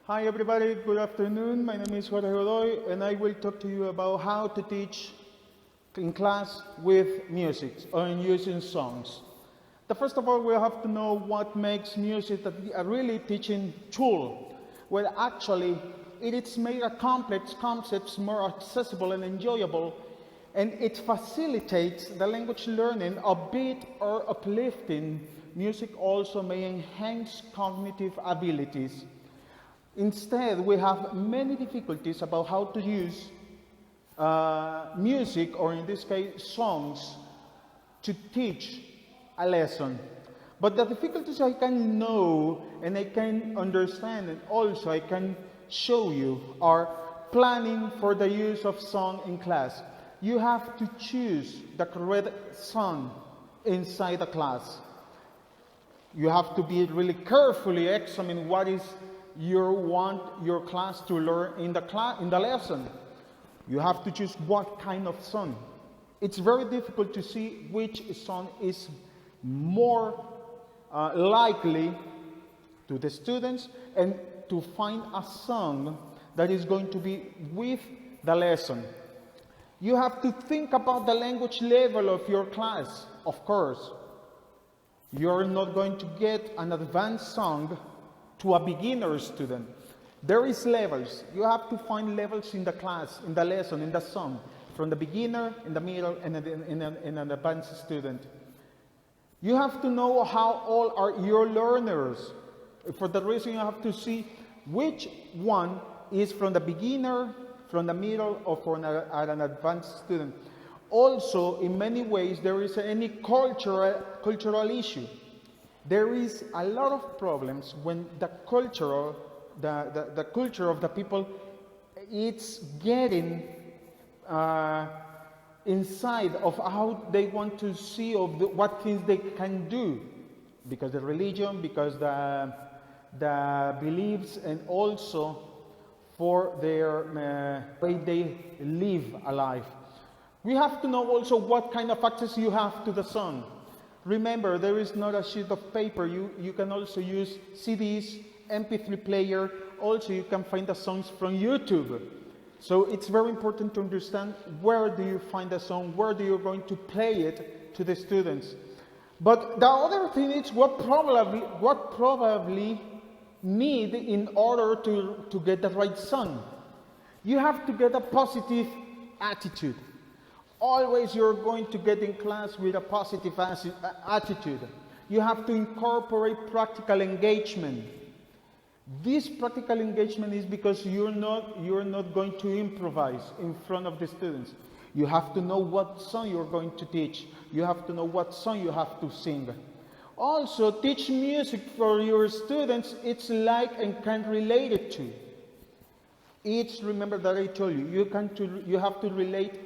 Hi everybody, good afternoon. My name is Jorge Godoy and I will talk to you about how to teach in class with music or using songs. First of all, we have to know what makes music a really teaching tool. Well, actually, it's made a complex concepts more accessible and enjoyable, and it facilitates the language learning a bit or uplifting. Music also may enhance cognitive abilities. Instead, we have many difficulties about how to use music, or in this case, songs, to teach a lesson. But the difficulties I can know and I can understand and also I can show you are planning for the use of song in class. You have to choose the correct song inside the class. You have to be really carefully examine what is you want your class to learn in the lesson. You have to choose what kind of song. It's very difficult to see which song is more likely to the students and to find a song that is going to be with the lesson. You have to think about the language level of your class. Of course, you're not going to get an advanced song to a beginner student. There is levels. You have to find levels in the class, in the lesson, in the song, from the beginner, in the middle, and in an advanced student. You have to know how old are your learners. For that reason, you have to see which one is from the beginner, from the middle, or from an advanced student. Also, in many ways, there is any cultural issue. There is a lot of problems when the culture of the people, it's getting inside of how they want to see of what things they can do, because the religion, because the beliefs, and also for their way they live a life. We have to know also what kind of access you have to the song. Remember, there is not a sheet of paper. You can also use CDs, MP3 player. Also, you can find the songs from YouTube. So it's very important to understand where do you find the song, where do you going to play it to the students. But the other thing is what probably need in order to get the right song. You have to get a positive attitude. Always you're going to get in class with a positive attitude. You have to incorporate practical engagement. This practical engagement is because you're not going to improvise in front of the students. You have to know what song you're going to teach. You have to know what song you have to sing. Also, teach music for your students. It's like and can relate it to. Remember that I told you, you have to relate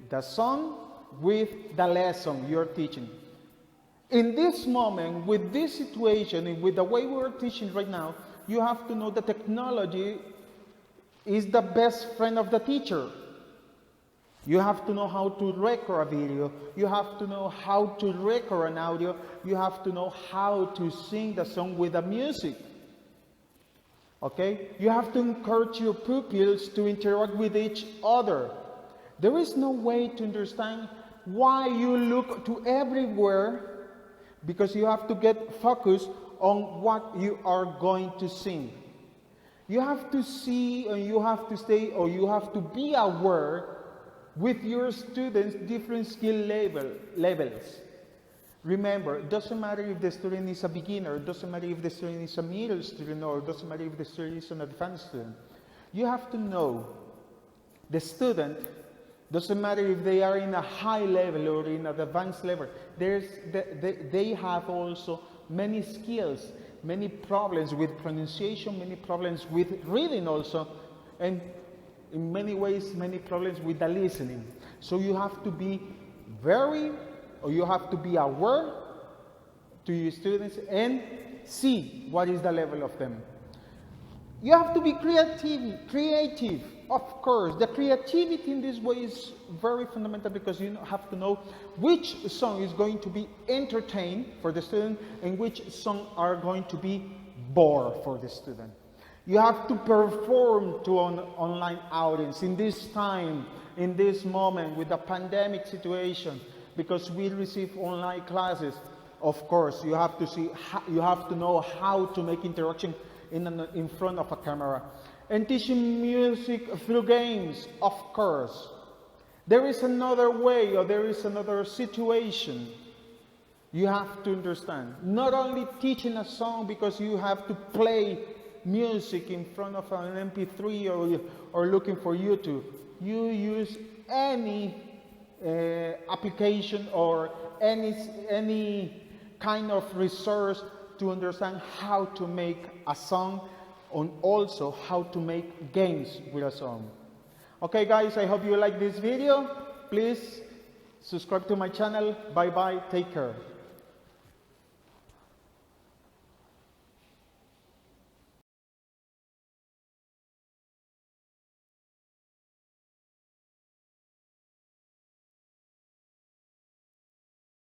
the song with the lesson you're teaching. In this moment, with this situation, and with the way we're teaching right now, you have to know that technology is the best friend of the teacher. You have to know how to record a video. You have to know how to record an audio. You have to know how to sing the song with the music. Okay? You have to encourage your pupils to interact with each other. There is no way to understand why you look to everywhere, because you have to get focused on what you are going to sing. You have to see, and you have to stay, or you have to be aware with your students' different skill levels. Remember, it doesn't matter if the student is a beginner, it doesn't matter if the student is a middle student, or it doesn't matter if the student is an advanced student. You have to know the student. Doesn't matter if they are in a high level or in an advanced level. They have also many skills, many problems with pronunciation, many problems with reading also, and in many ways, many problems with the listening. So you have to be you have to be aware to your students and see what is the level of them. You have to be creative. Of course, the creativity in this way is very fundamental, because you have to know which song is going to be entertained for the student and which song are going to be bore for the student. You have to perform to an online audience in this time, in this moment with the pandemic situation, because we receive online classes. Of course, you have to know how to make interaction in front of a camera. And teaching music through games, of course. There is another way, or there is another situation you have to understand. Not only teaching a song because you have to play music in front of an MP3 or looking for YouTube. You use any application or any kind of resource to understand how to make a song, and also how to make games with a song. Okay guys, I hope you like this video. Please subscribe to my channel. Bye bye, take care.